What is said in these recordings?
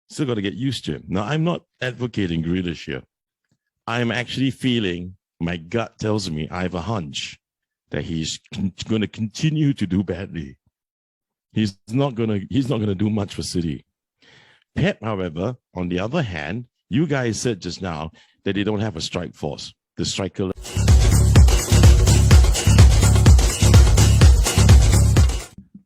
Still got to get used to him. Now, I'm not advocating Grealish here. I'm actually feeling, my gut tells me, I have a hunch that he's going to continue to do badly. He's not going to do much for City. Pep, however, on the other hand, you guys said just now that they don't have a strike force. The striker.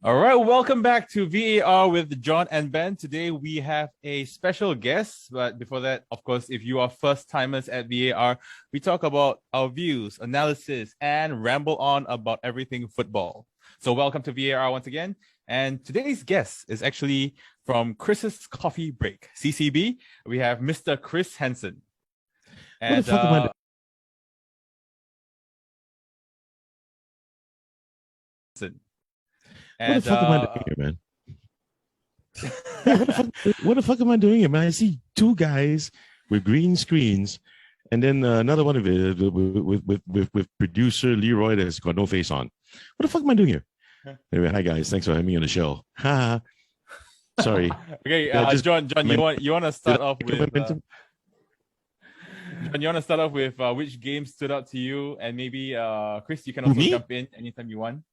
All right, welcome back to VAR with John and Ben. Today we have a special guest, but before that, of course, if you are first-timers at VAR, we talk about our views, analysis, and ramble on about everything football. So welcome to VAR once again. And today's guest is actually from Chris's Coffee Break, CCB. We have Mr. Chris Henson. And, what the fuck am I doing? What the fuck am I doing here, man? What the fuck am I doing here, man? I see two guys with green screens, and then another one of it with producer Leroy that's got no face on. What the fuck am I doing here? Anyway, hi guys, thanks for having me on the show. Ha. Sorry. Okay, John, you want to start off with? John, you want to start off with which game stood out to you, and maybe Chris, you can also jump in anytime you want.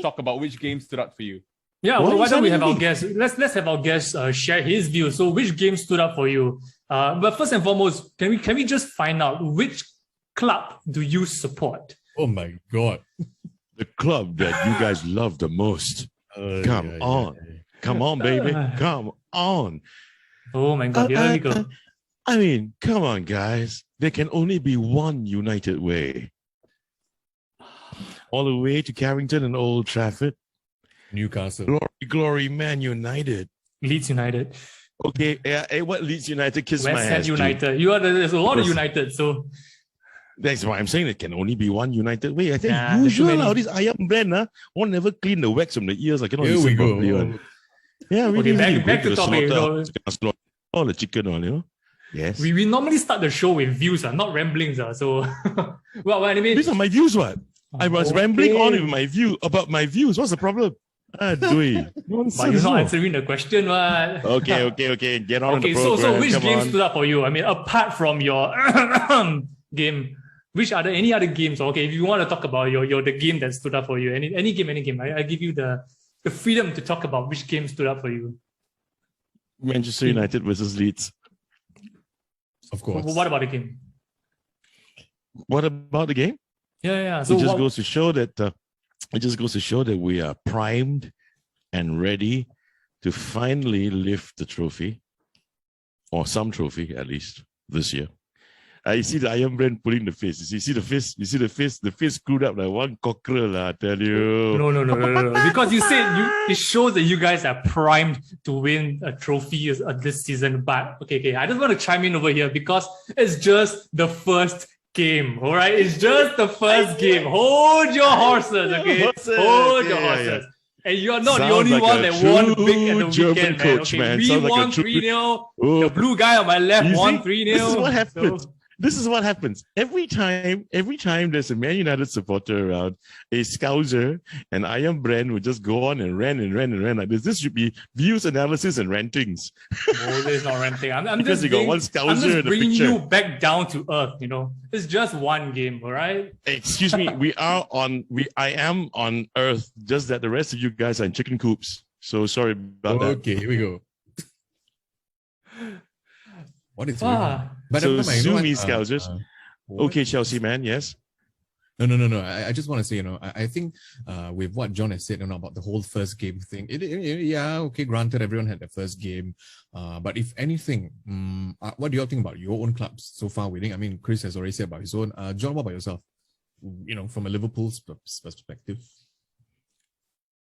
Talk about which game stood out for you. Yeah, well, why don't we have our guest? Let's have our guest share his view. So, which game stood out for you? But first and foremost, can we just find out which club do you support? Oh my god, the club that you guys love the most. Come on, baby, come on. Oh my god, here we go. I mean, come on, guys. There can only be one united way. All the way to Carrington and Old Trafford. Newcastle. Glory, Man United. Leeds United. Okay, what Leeds United? Kiss my West ass. Ham United. There's a lot of United, so. That's why I'm saying it can only be one united way. I think usual all this ayam brand, one never clean the wax from the ears. I cannot listen properly. Yeah, really. Okay, back to topic. All the chicken on, you know. Yes. We normally start the show with views, not ramblings. So, well, I mean, these are my views. What? I was rambling on with my view about my views. What's the problem? But you're not answering the question, what? Okay. Get on the program. So which game stood up for you? I mean, apart from your game, any other games? Okay, if you want to talk about the game that stood up for you, any game. I give you the freedom to talk about which game stood up for you. Manchester United versus Leeds. Of course. What about the game? What about the game? Yeah. So it just goes to show that we are primed and ready to finally lift the trophy, or some trophy at least this year. I see the Iron Brand pulling the fist. You see the fist? The fist screwed up like one cockerel, I tell you. No. Because you said it shows that you guys are primed to win a trophy this season. But okay, I just want to chime in over here because it's just the first game, all right? It's just the first game. Hold your horses, okay? Hold your horses. Yeah. And you're not the only one that won big at the weekend, coach, man. Okay, we won 3-0. The blue guy on my left won 3-0. This is what happens. This is what happens. Every time there's a Man United supporter around, a Scouser and Iron Brand will just go on and rant like this. This should be views, analysis, and rantings. Oh, there's no ranting. I'm just bringing you back down to earth, you know. It's just one game, all right? Excuse me, I am on earth, just that the rest of you guys are in chicken coops. So sorry about that. Okay, here we go. What is But so sue me, Scousers. Okay, Chelsea man, yes. No. I just want to say, I think with what John has said about the whole first game thing, granted, everyone had the first game. But if anything, what do you all think about your own clubs so far winning? I mean, Chris has already said about his own. John, what about yourself? From a Liverpool's perspective.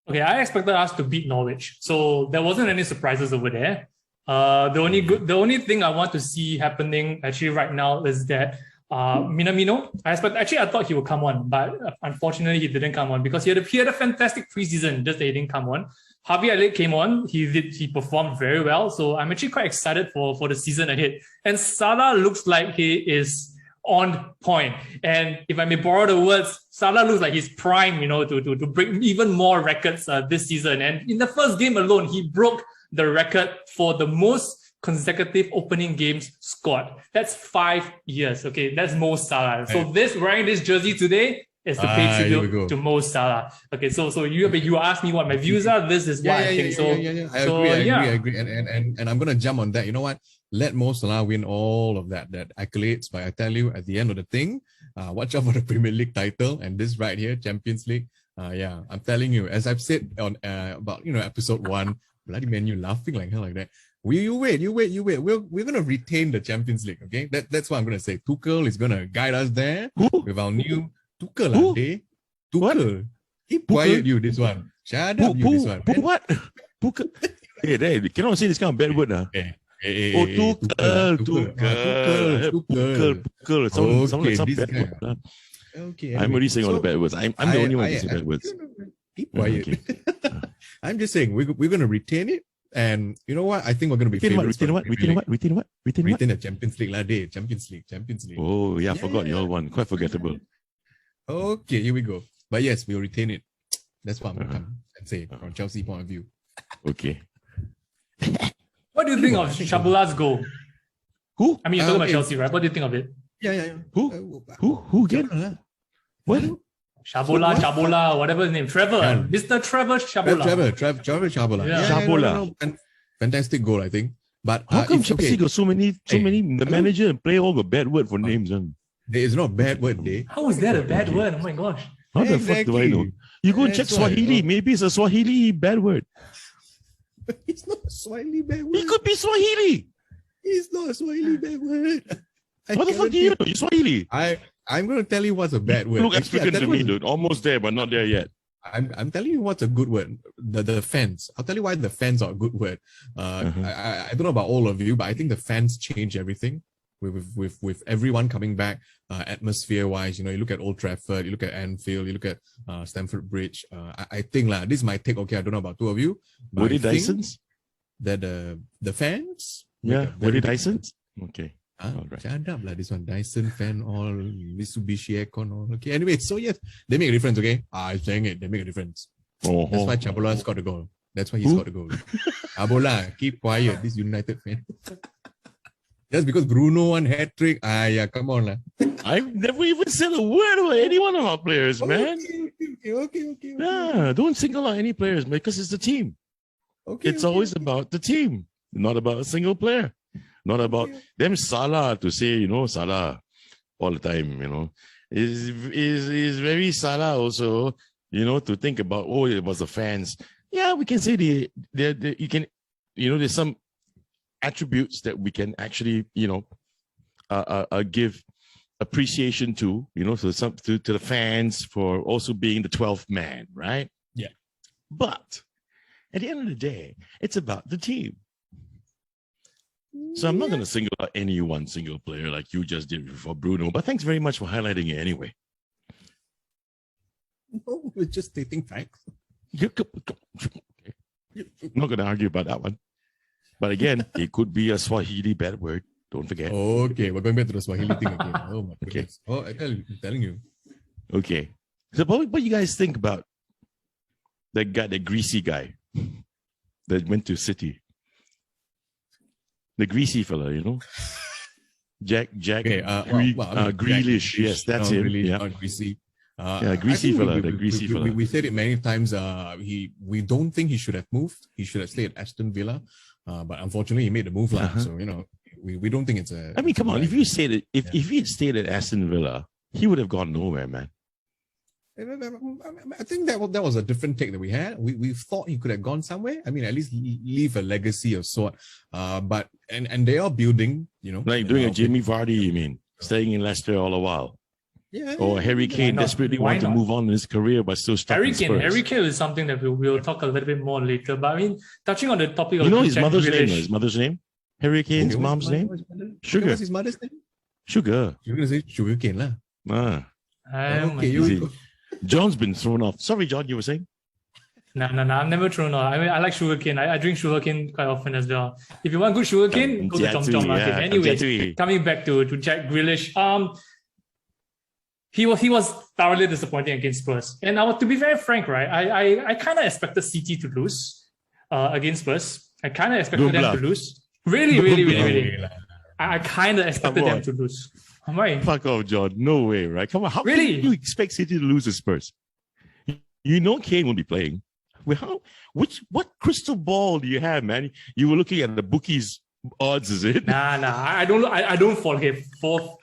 Okay, I expected us to beat Norwich. So there wasn't any surprises over there. The only thing I want to see happening actually right now is that Minamino. I thought he would come on, but unfortunately he didn't come on because he had a fantastic preseason. Just that he didn't come on. Harvey Elliott came on. He performed very well. So I'm actually quite excited for the season ahead. And Salah looks like he is on point. And if I may borrow the words, Salah looks like he's prime, to break even more records this season. And in the first game alone, he broke the record for the most consecutive opening games scored. That's 5 years. Okay, that's Mo Salah. So this wearing this jersey today is to pay tribute to Mo Salah. Okay, so you asked me what my views are. This is what I think. I agree. And I'm gonna jump on that. You know what? Let Mo Salah win all of that accolades. But I tell you, at the end of the thing, watch out for the Premier League title and this right here, Champions League. I'm telling you, as I've said on about episode 1, bloody man, you laughing like hell like that. You wait. We're gonna retain the Champions League. Okay, that's what I'm gonna say. Tuchel is gonna guide us there with our new Tuchel. Tuchel. Keep quiet, you. This one. Shut up, you. This one. What? Tuchel. Hey, cannot say this kind of bad word, nah. Tuchel. Okay, I'm already saying all the bad words. I'm the only one to say bad words. Keep quiet. Okay. I'm just saying we're gonna retain it. And you know what? I think we're going to be retain what? Retain the Champions League, Champions League. Oh, yeah, forgot your one. Quite forgettable. Okay, here we go. But yes, we'll retain it. That's what I'm going to come and say from Chelsea point of view. Okay. What do you think of Shabula's goal? Who? I mean, you're talking about Chelsea, right? What do you think of it? Yeah. Who again? What? Shabula, whatever his name. Trevor. Mr. Trevor Shabula. Trevor Shabula. Yeah. Shabula. And fantastic goal, I think. But how come Chelsea got so many? The manager and player all got bad word for names. There is no bad word there. How is that a bad word? Oh my gosh. How the fuck do I know? You go check Swahili. Maybe it's a Swahili bad word. It's not a Swahili bad word. It could be Swahili. It's not a Swahili bad word. What the fuck do you know? You're Swahili. I'm going to tell you what's a bad word. Look African to me, dude. Almost there, but not there yet. I'm telling you what's a good word. The fans. I'll tell you why the fans are a good word. I don't know about all of you, but I think the fans change everything. With everyone coming back, atmosphere wise, you look at Old Trafford, you look at Anfield, you look at Stamford Bridge. I think this is my take. Okay, I don't know about two of you. Were they Dysons? That the fans. Yeah, were they Dysons? Okay. Right. Shut up, this one Dyson fan, all Mitsubishi aircon, all okay. Anyway, so yes, they make a difference, okay? I'm saying it, they make a difference. That's why Chabola's got the goal. That's why he's got the goal. Chabola, keep quiet, this United fan. Just because Bruno won hat-trick, yeah, come on lah. I've never even said a word about any one of our players, man. Okay. Yeah, don't single out any players, man, because it's the team. It's always about the team, not about a single player. Not about them Salah to say, Salah all the time, is very Salah also, to think about, it was the fans. Yeah, we can say you can, there's some attributes that we can actually, give appreciation to, to the fans for also being the 12th man, right? Yeah. But at the end of the day, it's about the team. So I'm not going to single out any one single player like you just did for Bruno, but thanks very much for highlighting it anyway. No, we're just stating facts. I'm not going to argue about that one. But again, it could be a Swahili bad word. Don't forget. Okay, we're going back to the Swahili thing again. Oh my goodness. Oh, I'm telling you. Okay. So what you guys think about that guy, the greasy guy that went to City? The greasy fella, Jack, Grealish. Yes, that's him. Yeah, greasy. Greasy fella. The greasy fella. We said it many times. We don't think he should have moved. He should have stayed at Aston Villa. But unfortunately, he made the move. So we don't think it's a. I mean, come on. If you said it, if he had stayed at Aston Villa, he would have gone nowhere, man. I think that was a different take that we had. We thought he could have gone somewhere. I mean, at least leave a legacy of sort. But and they are building, like doing a Jamie Vardy. You mean staying in Leicester all the while? Yeah. Or Harry Kane desperately wanted to move on in his career, but still stuck in Spurs. Harry Kane is something that we'll talk a little bit more later. But I mean, touching on the topic of his mother's name. His mother's name. Harry Kane's mom's name. Sugar. What's his mother's name? Sugar. You're gonna say Sugar Cane lah. Okay, John's been thrown off. Sorry, John, you were saying? No, I'm never thrown off. I mean, I like sugarcane. I drink sugarcane quite often as well. If you want good sugarcane, go to Chom Chom Market. Anyway, coming back to Jack Grealish, he was thoroughly disappointing against Spurs. And to be very frank, right, I kind of expected City to lose against Spurs. I kind of expected them to lose. Really, No really, way. really, really. I kind of expected Come them on. to lose. Am I? Fuck off, John. No way, right? Come on. How Really? can you expect City to lose to Spurs? You know Kane will be playing. Well, what crystal ball do you have, man? You were looking at the bookies' odds, is it? Nah. I don't follow. Okay, for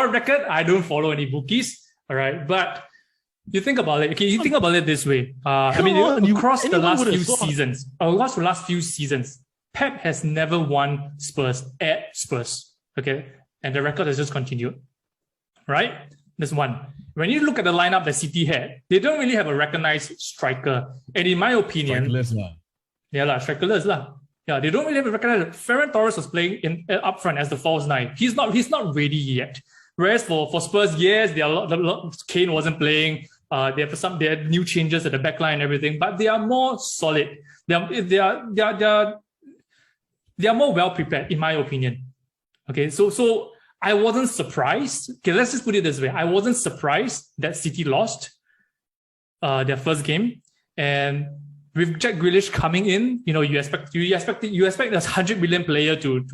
record, I don't follow any bookies. All right, but you think about it. Okay, you think about it this way. Across the last few seasons, Pep has never won Spurs at Spurs. Okay, and the record has just continued. Right, that's one. When you look at the lineup that City had, they don't really have a recognized striker. And in my opinion, strikerless lah. Yeah, they don't really have a recognized. Ferran Torres was playing up front as the false nine. He's not ready yet. Whereas for Spurs, yes, Kane wasn't playing. They had new changes at the back line and everything, but they are more solid. They are more well prepared, in my opinion. Okay, so I wasn't surprised. Okay, let's just put it this way. I wasn't surprised that City lost their first game. And with Jack Grealish coming in, you expect this 100 million player to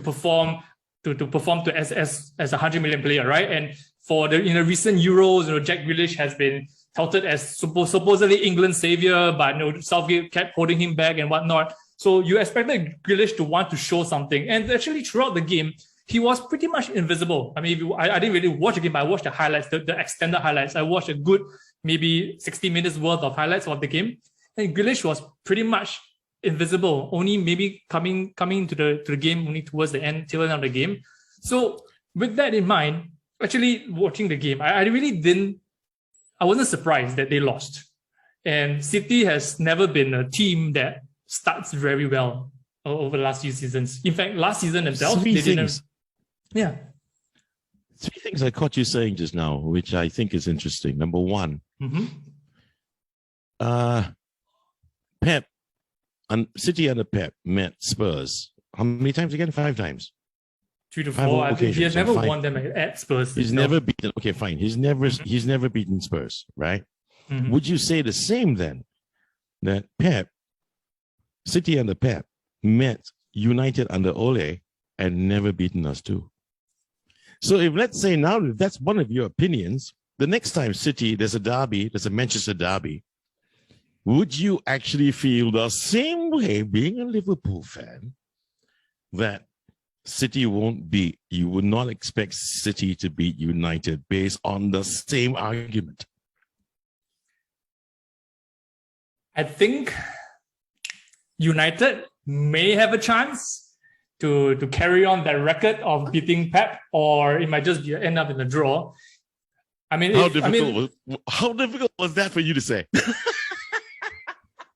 perform as a 100 million player, right? And in the recent Euros, Jack Grealish has been touted as supposedly England's savior, but Southgate kept holding him back and whatnot. So you expected Grealish to want to show something. And actually throughout the game, he was pretty much invisible. I mean, I didn't really watch the game, but I watched the highlights, the extended highlights. I watched a good, maybe 60 minutes worth of highlights of the game. And Grealish was pretty much invisible, only maybe coming into the game only towards the tail end of the game. So with that in mind, actually watching the game, I wasn't surprised that they lost. And City has never been a team that starts very well over the last few seasons. In fact, last season themselves, Three things I caught you saying just now, which I think is interesting. Number one, Pep and City under Pep met Spurs. How many times again? 5 times. 3 to 4. I think he has never won them at Spurs. He's never beaten. Okay, fine. He's never beaten Spurs, right? Would you say the same then? That City under Pep met United under Ole and never beaten us too. So if let's say now if that's one of your opinions, the next time City, there's a derby, there's a Manchester derby, would you actually feel the same way, being a Liverpool fan, that City won't beat, you would not expect City to beat United based on the same argument? I think United may have a chance to carry on that record of beating Pep, or it might just end up in a draw. I mean, how difficult was that for you to say?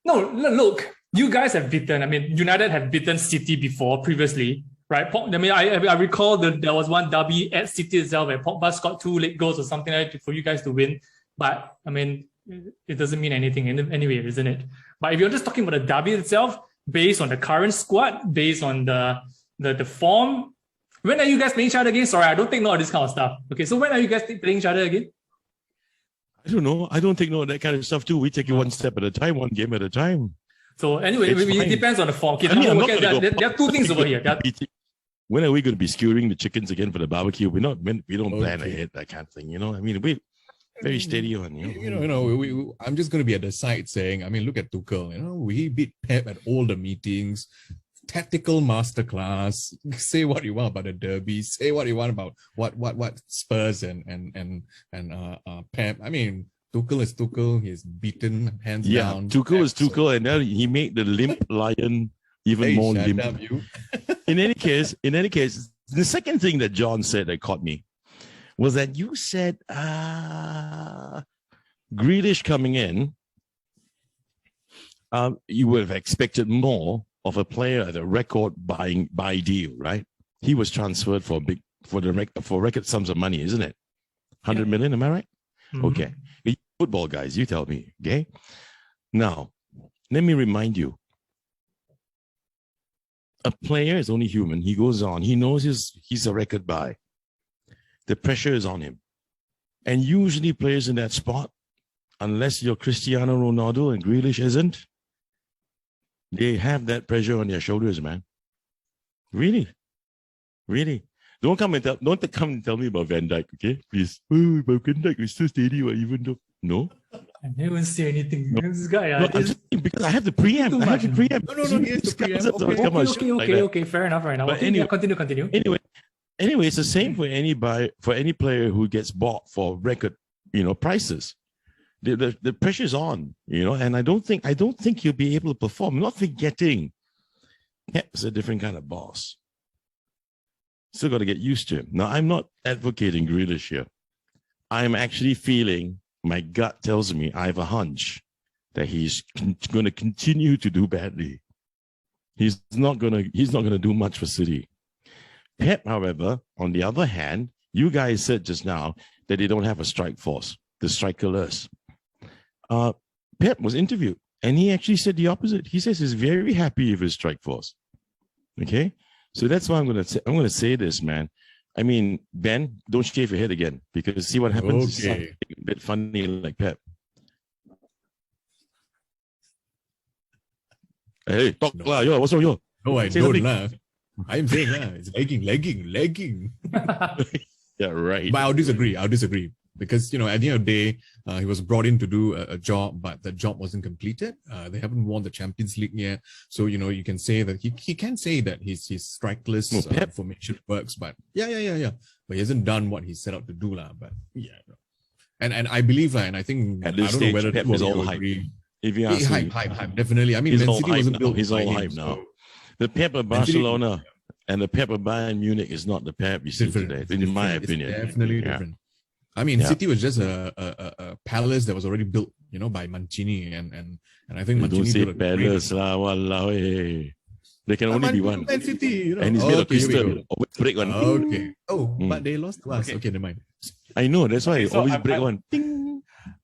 No, look, you guys have beaten. I mean, United have beaten City before previously, right? I mean, I recall that there was one derby at City itself where Pogba scored 2 late goals or something like that for you guys to win. But I mean, it doesn't mean anything anyway, isn't it? But if you're just talking about the derby itself, based on the current squad, based on the form, when are you guys playing each other again? Sorry, I don't take note of this kind of stuff. Okay, so when are you guys playing each other again? I don't know. I don't take note of that kind of stuff too. We take it one step at a time, one game at a time. So anyway, it depends on the form. Okay, there are 2 things over here. When are we going to be skewering the chickens again for the barbecue? We don't plan ahead, that kind of thing. I mean, we very steady on. I'm just going to be at the side saying, I mean, look at Tuchel. We beat Pep at all the meetings. Tactical masterclass. Say what you want about the derby. Say what you want about what Spurs and Pep. I mean, Tuchel is Tuchel. He's beaten hands down. Tuchel is Tuchel, and now he made the limp lion even more limp. In any case, the second thing that John said that caught me was that you said Grealish coming in, you would have expected more of a player at a record buy deal, right? He was transferred for record sums of money, isn't it? 100 million, am I right? Okay. Football guys, you tell me, okay? Now, let me remind you. A player is only human. He goes on. He knows he's a record buy. The pressure is on him. And usually players in that spot, unless you're Cristiano Ronaldo and Grealish isn't, they have that pressure on their shoulders, man. Really? Really? Don't come and tell me about Van Dijk, okay? Please. Oh, but Van Dijk is still steady, even though. No. I never say anything. No. This guy, No, I'm just saying because I have the preamp. too I have the much, preamp. No, he has the preamp. Okay. Fair enough. But Okay, continue. Anyway, it's the same for any player who gets bought for record, prices. The pressure's on, and I don't think he'll be able to perform. Not forgetting, Pep's a different kind of boss. Still got to get used to him. Now, I'm not advocating Grealish here. I'm actually feeling, my gut tells me, I have a hunch that he's going to continue to do badly. He's not going to do much for City. Pep, however, on the other hand, you guys said just now that they don't have a strike force, the strikerless. Pep was interviewed, and he actually said the opposite. He says he's very happy with his strike force. Okay, so that's why I'm going to say this, man. I mean, Ben, don't shave your head again, because see what happens. Okay. A bit funny like Pep. Hey, talk lah, yo. What's wrong, yo? No, I Say don't something. laugh. I'm saying it's lagging. Yeah, right. But I'll disagree. Because, at the end of the day, he was brought in to do a job, but the job wasn't completed. They haven't won the Champions League yet. So, you can say that he can say that his strikeless formation works, but yeah. But he hasn't done what he set out to do, lah. But yeah. And I believe, and I think, At this I don't stage, know whether Pep two is of you all will hype. agree. If you ask me, Hype, definitely. I mean, he's Man all City hype wasn't now. built He's by all him, hype now. so The Pep of Barcelona and the Pep of Bayern Munich is not the Pep you see different. today, It's in my different. It's opinion. definitely Yeah. different. I mean, Yeah. City was just a palace that was already built, by Mancini, and I think You Mancini don't say built a great- Palace lah, walao, hey. There can only be one. Man City, And he's made of Okay, here we crystal. go. Always break one. Okay. Oh, Mm. but they lost to us. Okay. Okay, never mind. I know, that's why Okay, I so always I'm- break I'm- one. Ding.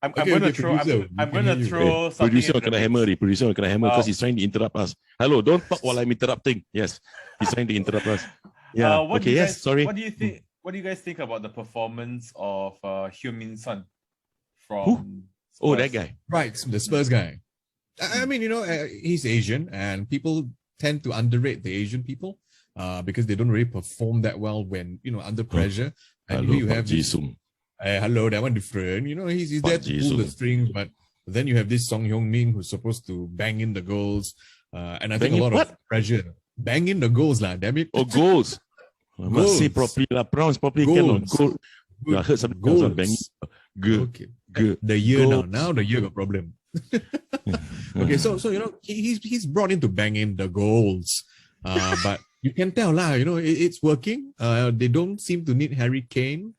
I'm Okay, going to okay, throw. producer, I'm we going can to hear you. throw something. Producer into the kena mix. hammer, producer kena hammer because he's trying to interrupt us. Hello, don't talk while I'm interrupting. Yes, he's trying to interrupt us. Yeah. What do Okay. you Yes. guys- Sorry. What do you think? What do you guys think about the performance of Heung-min Son from? Who? Oh, Spurs? that guy. Right, the Spurs guy. I mean, he's Asian, and people tend to underrate the Asian people because they don't really perform that well when, under pressure. And Hello, you have Park this, Ji-sung. hello, that one different. He's there Park to pull the Ji-sung. strings, but then you have this Song Heung-min who's supposed to bang in the goals. And I think Bang a in lot of pressure. Bang in the goals, lah, damn it. Oh, goals. I must say Goals. properly lah. Pronounce properly. Goals. Goal. I heard something else. Bang. Good. Okay. Good. The year Goals. now the year got problem. Okay, so he's brought in to bang in the goals, but you can tell lah, it's working. They don't seem to need Harry Kane.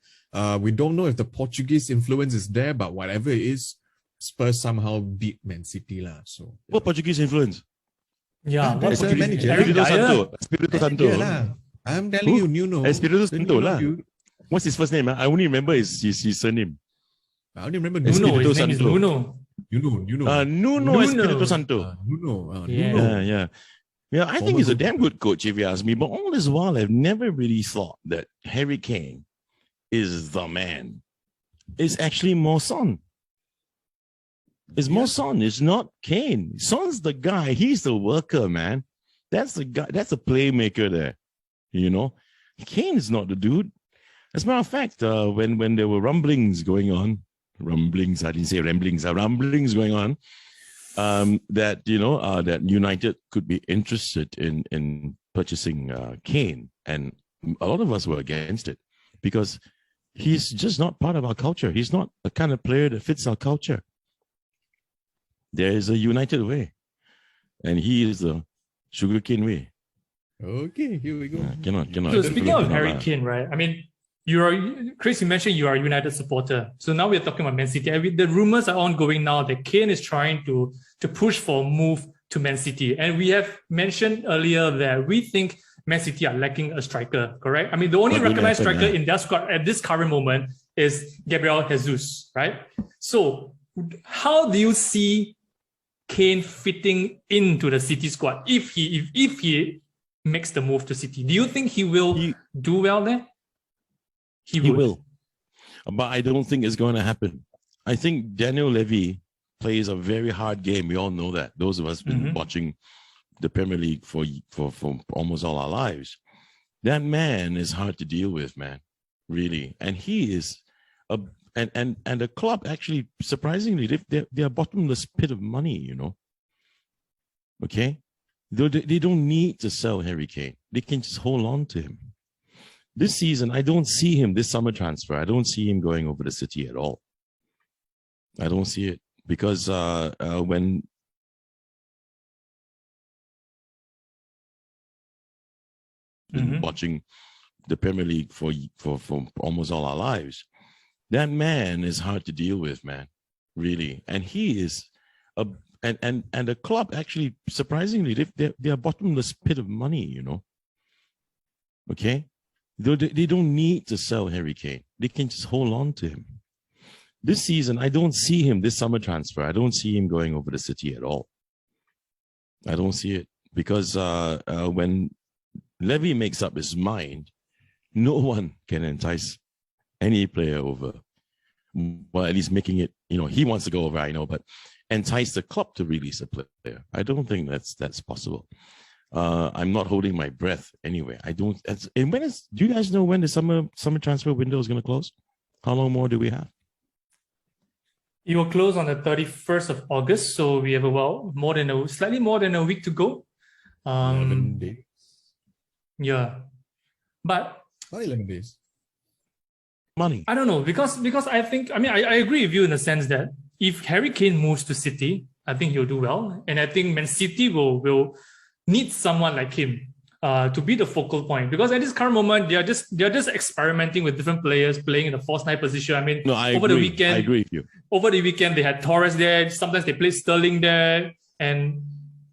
We don't know if the Portuguese influence is there, but whatever it is, Spurs somehow beat Man City lah. So What Portuguese influence? Yeah, what There's a Portuguese- manager. Eric Espirito Dyer? Santo. Espirito Santo. yeah, lah. I'm telling Who? you, Espirito Santo lah. You. What's his first name? I only remember his surname. I only remember Nuno, Espirito his name is Santo. Nuno. Nuno. Nuno Espirito Santo. Nuno. Yeah. Nuno. Yeah, I think Former he's a good damn good coach, if you ask me. But all this while, I've never really thought that Harry Kane is the man. It's actually more Son. It's more Son. It's not Kane. Son's the guy. He's the worker, man. That's the guy. That's the playmaker there. Kane is not the dude. As a matter of fact, when there were rumblings going on, I didn't say ramblings, rumblings going on, that that United could be interested in purchasing Kane, and a lot of us were against it because he's just not part of our culture. He's not the kind of player that fits our culture. There is a United way, and he is the sugarcane way. Okay, here we go. Cannot. So speaking of cannot Harry lie. Kane, right? I mean, Chris, you mentioned you are a United supporter. So now we're talking about Man City. The rumors are ongoing now that Kane is trying to push for a move to Man City. And we have mentioned earlier that we think Man City are lacking a striker, correct? I mean, the only What will recognized happen, striker yeah. in their squad at this current moment is Gabriel Jesus, right? So how do you see Kane fitting into the City squad if he makes the move to City? Do you think he will do well there? He will. But I don't think it's going to happen. I think Daniel Levy plays a very hard game. We all know that. Those of us been watching the Premier League for almost all our lives. That man is hard to deal with, man, really. And he is and the club actually, surprisingly, they're a bottomless pit of money, you know. Okay, they don't need to sell Harry Kane. They can just hold on to him. This season, I don't see him, this summer transfer, I don't see him going over the City at all. I don't see it because when watching the Premier League for almost all our lives, that man is hard to deal with, man, really. And he is and the club actually, surprisingly, they're a bottomless pit of money, you know. Okay, they don't need to sell Harry Kane. They can just hold on to him. This season, I don't see him, this summer transfer, I don't see him going over the City at all. I don't see it because when Levy makes up his mind, no one can entice any player over. Well, at least making it, you know, he wants to go over, I know, but entice the club to release a player. I don't think that's possible. I'm not holding my breath anyway. I don't. And when is? Do you guys know when the summer transfer window is going to close? How long more do we have? It will close on the 31st of August, so we have about slightly more than a week to go. 11 days. Yeah, but Not 11 days. Money. I don't know because I think I agree with you in the sense that if Harry Kane moves to City, I think he'll do well, and I think Man City will need someone like him to be the focal point, because at this current moment they're just experimenting with different players playing in the false nine position. I mean, No, I over agree. the weekend, I agree with you. Over the weekend they had Torres there. Sometimes they play Sterling there, and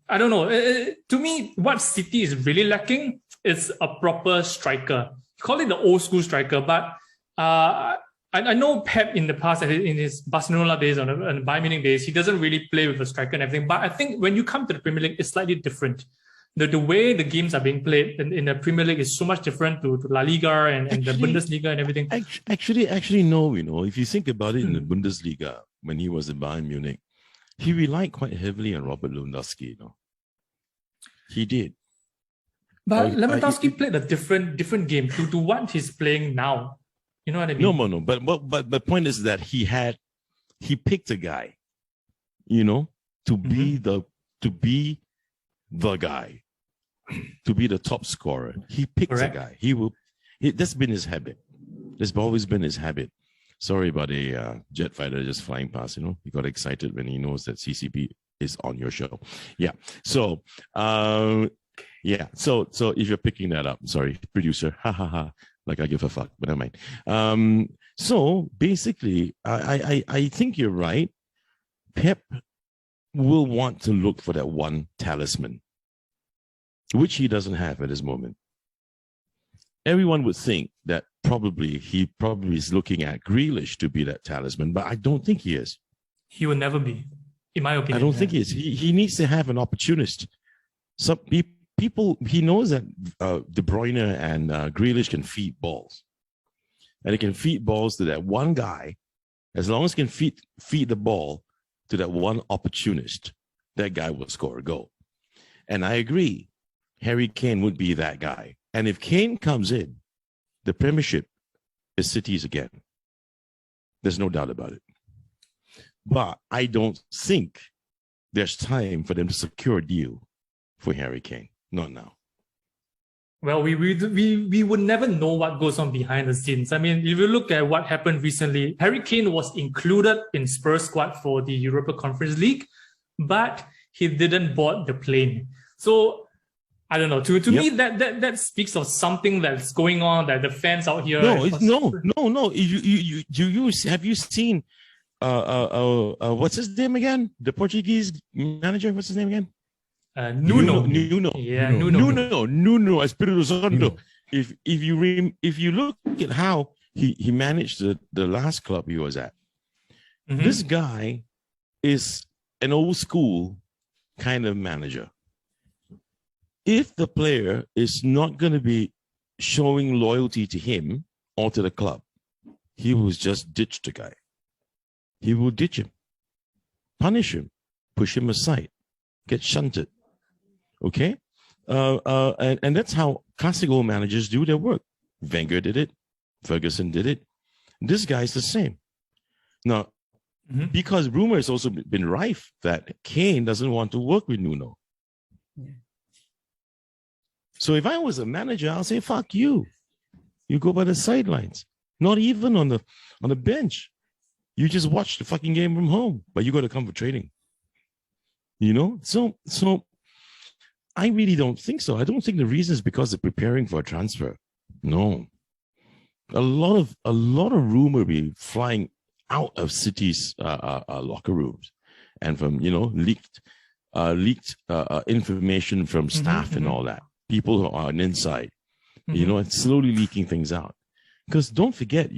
I don't know. To me, what City is really lacking is a proper striker. Call it the old school striker, but I know Pep in the past, in his Barcelona days and Bayern Munich days, he doesn't really play with a striker and everything. But I think when you come to the Premier League, it's slightly different. The way the games are being played in the Premier League is so much different to La Liga and the Bundesliga and everything. Actually, no. You know, if you think about it, in the Bundesliga when he was in Bayern Munich, he relied quite heavily on Robert Lewandowski. You know, he did. But Lewandowski played a different game to what he's playing now. You know what I mean? No. But the point is that he picked a guy, you know, to be the guy, to be the top scorer. He picked a guy. That's been his habit. That's always been his habit. Sorry about a jet fighter just flying past. You know, he got excited when he knows that CCP is on your show. Yeah. So, yeah. So if you're picking that up, sorry, producer. Ha ha ha. Like I give a fuck, but never mind. So basically, I think you're right. Pep will want to look for that one talisman, which he doesn't have at this moment. Everyone would think that he probably is looking at Grealish to be that talisman, but I don't think he is. He will never be, in my opinion. I don't think he is. He needs to have an opportunist. Some people, he knows that De Bruyne and Grealish can feed balls. And they can feed balls to that one guy. As long as he can feed the ball to that one opportunist, that guy will score a goal. And I agree, Harry Kane would be that guy. And if Kane comes in, the Premiership is City's again. There's no doubt about it. But I don't think there's time for them to secure a deal for Harry Kane. Not now. Well, we would never know what goes on behind the scenes. I mean, if you look at what happened recently, Harry Kane was included in Spurs squad for the Europa Conference League, but he didn't board the plane. So I don't know. To me, that speaks of something that's going on, that the fans out here. No. Have you seen what's his name again? The Portuguese manager. What's his name again? Nuno. Yeah, Nuno Espírito Santo. If you look at how he managed the last club he was at, this guy is an old school kind of manager. If the player is not going to be showing loyalty to him or to the club, he will just ditch the guy. He will ditch him, punish him, push him aside, get shunted. Okay. And that's how classic old managers do their work. Wenger did it. Ferguson did it. This guy's the same. Now, because rumor has also been rife that Kane doesn't want to work with Nuno. Yeah. So if I was a manager, I'll say, fuck you. You go by the sidelines. Not even on the bench. You just watch the fucking game from home, but you got to come for training. You know? So I really don't think so. I don't think the reason is because they're preparing for a transfer. No. A lot of rumor be flying out of City's locker rooms and from, leaked information from staff and all that. People who are on inside, and slowly leaking things out. Because don't forget,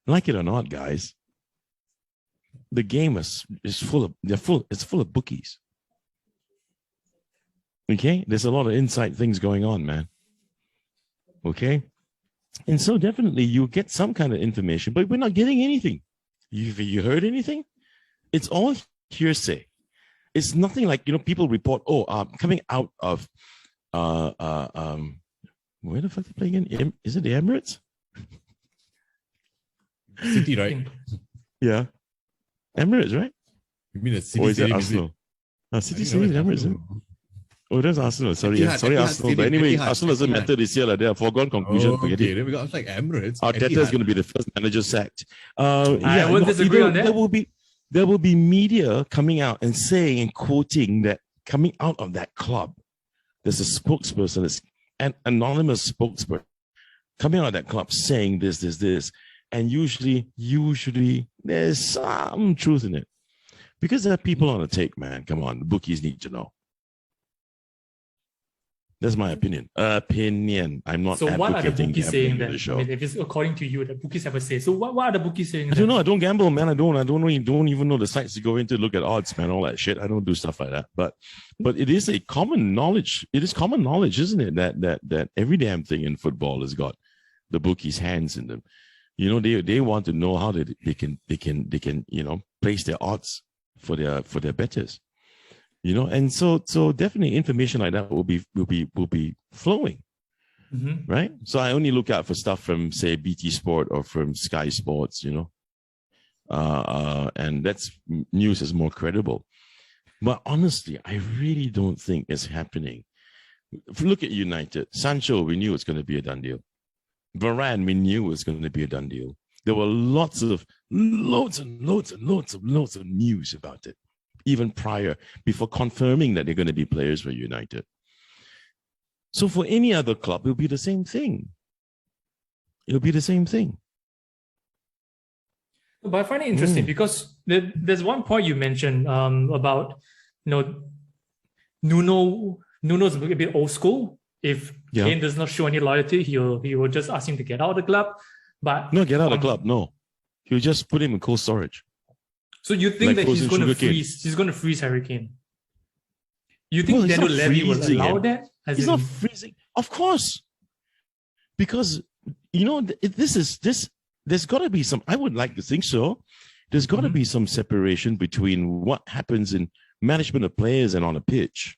like it or not, guys, the game is full of bookies. Okay? There's a lot of inside things going on, man. Okay? And so definitely you get some kind of information, but we're not getting anything. You heard anything? It's all hearsay. It's nothing like, people report, coming out of where the fuck they play again? Is it the Emirates? City, right? Yeah. Emirates, right? You mean the City? Or is it Stadium, Arsenal? City I Stadium, think Emirates. Oh, that's Arsenal. Sorry, Etihad, sorry, Etihad Arsenal. But Stadium, anyway, Etihad, Arsenal doesn't Etihad. matter this year. Like, they have foregone conclusion. Forget Okay, it. then we got like Emirates. Arteta is Etihad. going to be the first manager sacked. I won't disagree on that. There will be media coming out and saying and quoting that coming out of that club, there's a spokesperson, an anonymous spokesperson coming out of that club saying this, and usually there's some truth in it, because there are people on the take, man. Come on, the bookies need to know. That's my opinion. I'm not. So what are the advocating bookies saying gambling then? in the I show. mean, if it's according to you, the bookies have a say. So what are the bookies saying? I don't know. I don't gamble, man. I don't even know the sites to go into to look at odds, man. All that shit. I don't do stuff like that. But it is a common knowledge. It is common knowledge, isn't it? That every damn thing in football has got the bookies' hands in them. They want to know how they can place their odds for their bettors. And so definitely information like that will be flowing. Right? So I only look out for stuff from, say, BT Sport or from Sky Sports, and that's news is more credible. But honestly, I really don't think it's happening. If you look at United, Sancho, we knew it's going to be a done deal. Varane, we knew it was going to be a done deal. There were loads of news about it, even before confirming that they're going to be players for United. So for any other club, it'll be the same thing. It'll be the same thing. But I find it interesting because there's one point you mentioned about, Nuno's a bit old school. If Kane does not show any loyalty, he will just ask him to get out of the club. But no, get out of the club. No, he'll just put him in cold storage. So you think Like that he's frozen going to sugarcane. freeze? He's going to freeze Harry Kane. You think Well, he's Daniel not Levy will freezing allow him. that? He's not freezing, of course, because there's got to be some. I would like to think so. There's got to be some separation between what happens in management of players and on a pitch,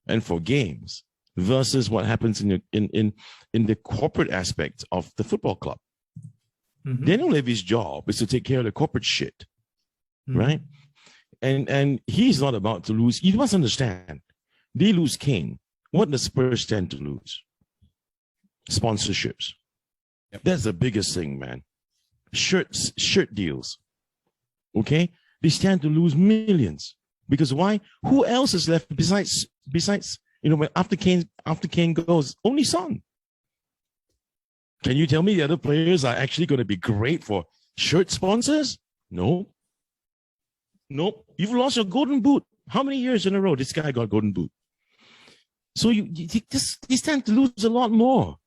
and for games, versus what happens in the corporate aspect of the football club. Daniel Levy's job is to take care of the corporate shit, right? And he's not about to lose. You must understand, they lose Kane. What does Spurs tend to lose? Sponsorships. Yep. That's the biggest thing, man. Shirt deals. Okay? They stand to lose millions. Because why? Who else is left besides after Kane goes? Only Son. Can you tell me the other players are actually going to be great for shirt sponsors? No. Nope. You've lost your golden boot. How many years in a row this guy got golden boot? So they stand to lose a lot more.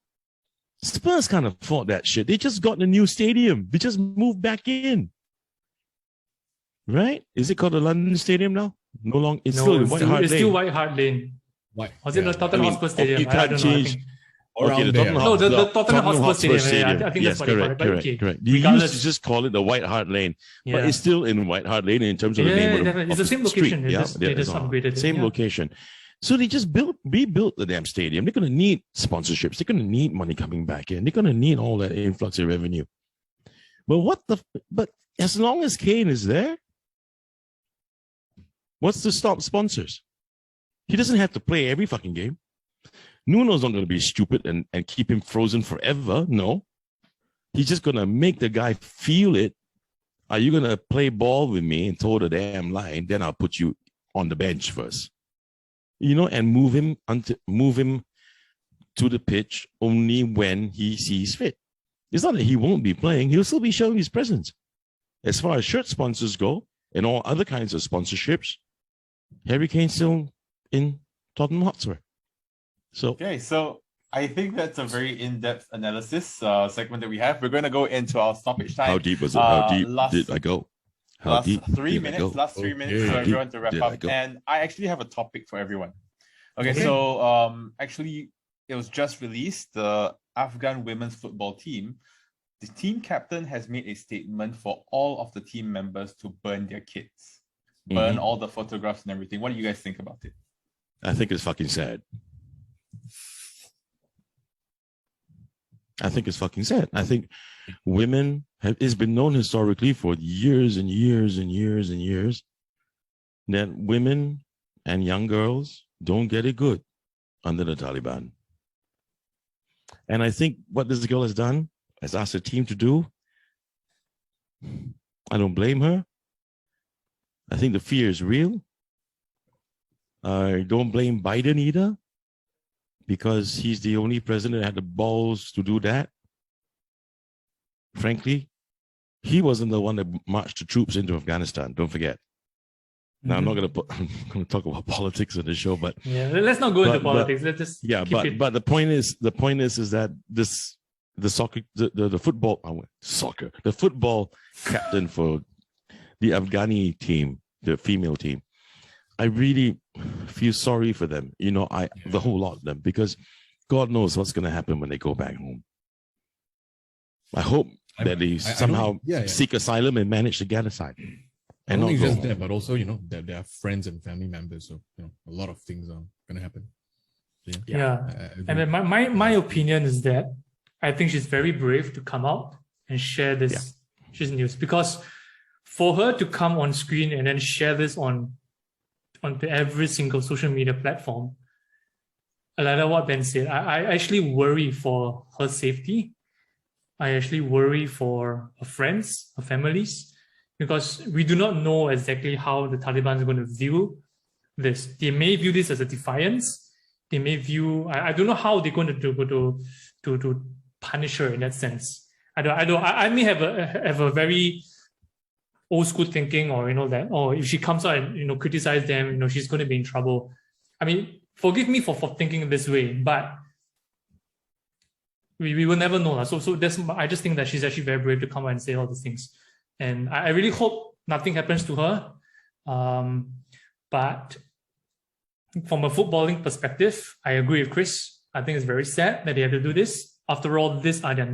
Spurs can't afford that shit. They just got a new stadium. They just moved back in. Right? Is it called the London Stadium now? No longer. It's still in White Hart Lane. It's still White Hart Lane. Was it the Tottenham Hotspur Stadium? You I can't don't know, I change. think. Okay, the Tottenham No, the Hotspur- Tottenham Hotspur Stadium. Yeah, I think Yes, that's what they call it. But okay, correct. They used regardless. to just call it the White Hart Lane, but Yeah. it's still in White Hart Lane in terms of the Yeah, name of the, definitely. It's of the same street. location. They just it's upgraded it, same yeah. location. So they just rebuilt the damn stadium. They're going to need sponsorships. They're going to need money coming back in. They're going to need all that influx of revenue. But as long as Kane is there, what's to stop sponsors? He doesn't have to play every fucking game. Nuno's not going to be stupid and keep him frozen forever. No. He's just going to make the guy feel it. Are you going to play ball with me and toe the damn line? Then I'll put you on the bench first. And move him to the pitch only when he sees fit. It's not that he won't be playing. He'll still be showing his presence. As far as shirt sponsors go and all other kinds of sponsorships, Harry Kane's still in Tottenham Hotspur. So I think that's a very in-depth analysis segment that we have. We're going to go into our stoppage time. How deep was it? How deep did I go? Last 3 minutes for everyone to wrap up. And I actually have a topic for everyone. Okay. So actually, it was just released. The Afghan women's football team, the team captain has made a statement for all of the team members to burn their kids, burn all the photographs and everything. What do you guys think about it? I think it's fucking sad. I think women it's been known historically for years and years and years and years that women and young girls don't get it good under the Taliban. And I think what this girl has done, has asked her team to do, I don't blame her. I think the fear is real. I don't blame Biden either, because he's the only president that had the balls to do that. Frankly, he wasn't the one that marched the troops into Afghanistan. Don't forget. Now, I'm not going to talk about politics in the show, but let's not go into politics. Let's just but the point is that the football captain for the Afghani team, the female team, I really feel sorry for them. The whole lot of them, because God knows what's going to happen when they go back home. I hope that they somehow seek asylum and manage to get asylum. And not just that, but also, that they are friends and family members. So, a lot of things are going to happen. And then my opinion is that I think she's very brave to come out and share this news, because for her to come on screen and then share this on every single social media platform, like what Ben said, I actually worry for her safety. I actually worry for her friends, her families, because we do not know exactly how the Taliban is going to view this. They may view this as a defiance. They may view, I don't know how they're going to punish her in that sense. I may have a very old school thinking, or that, if she comes out and criticize them, she's going to be in trouble. I mean, forgive me for thinking this way, but we will never know. So I just think that she's actually very brave to come out and say all these things. And I really hope nothing happens to her. But from a footballing perspective, I agree with Chris. I think it's very sad that they have to do this. After all, this is their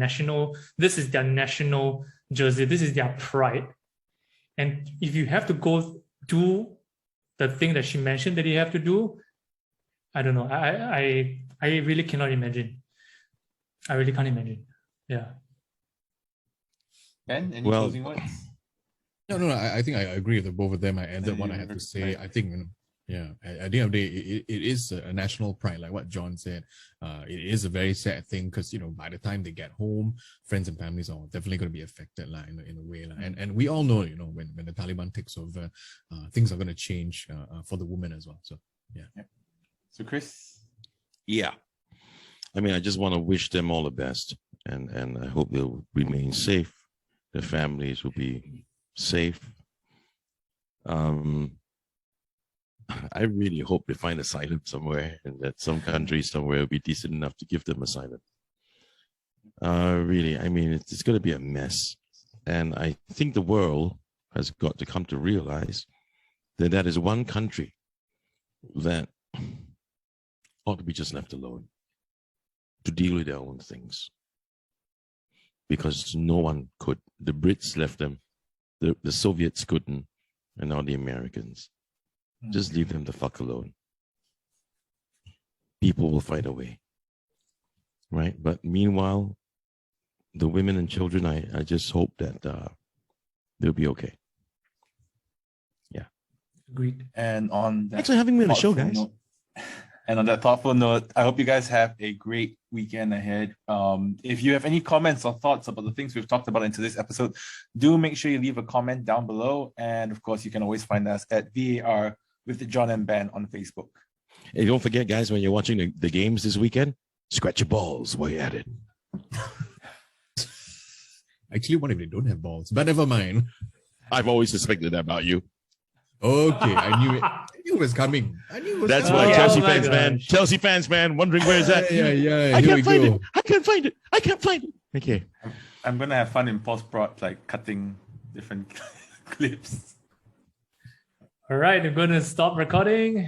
national jersey. This is their pride. And if you have to go do the thing that she mentioned that you have to do, I don't know. I really cannot imagine. I really can't imagine. Yeah. Ben, any closing words? No. I think I agree with the both of them. I ended what I had to say. I think, at the end of the day, it is a national pride, like what John said. It is a very sad thing because, by the time they get home, friends and families are definitely going to be affected, in a way. And we all know, when the Taliban takes over, things are going to change for the women as well. So, yeah. So, Chris? Yeah. I mean, I just want to wish them all the best, and I hope they'll remain safe. Their families will be safe. I really hope they find asylum somewhere, and that some country somewhere will be decent enough to give them asylum. Really, I mean, it's going to be a mess. And I think the world has got to come to realize that that is one country that ought to be just left alone to deal with their own things. Because no one could. The Brits left them, the Soviets couldn't, and now the Americans. Just leave them the fuck alone. people will find a way. Right? But meanwhile, the women and children, I just hope that they'll be okay. Agreed. And on that Thanks for having me on the show, thoughtful guys. note- and on that thoughtful note, I hope you guys have a great weekend ahead. If you have any comments or thoughts about the things we've talked about in today's episode, do make sure you leave a comment down below. And of course, you can always find us at VAR with the John and Ben on Facebook. And don't forget, guys, when you're watching the games this weekend, scratch your balls while you're at it. Actually, what if they don't have balls? But never mind. I've always suspected that about you. Okay, I knew it. I knew it was coming. I knew it was That's coming. why Oh Chelsea my fans, man. gosh. Chelsea fans, man, wondering where is that? Yeah. I Here we can't find go. it. I can't find it. I can't find it. Okay. I'm gonna have fun in post-prod, like cutting different clips. All right, I'm going to stop recording.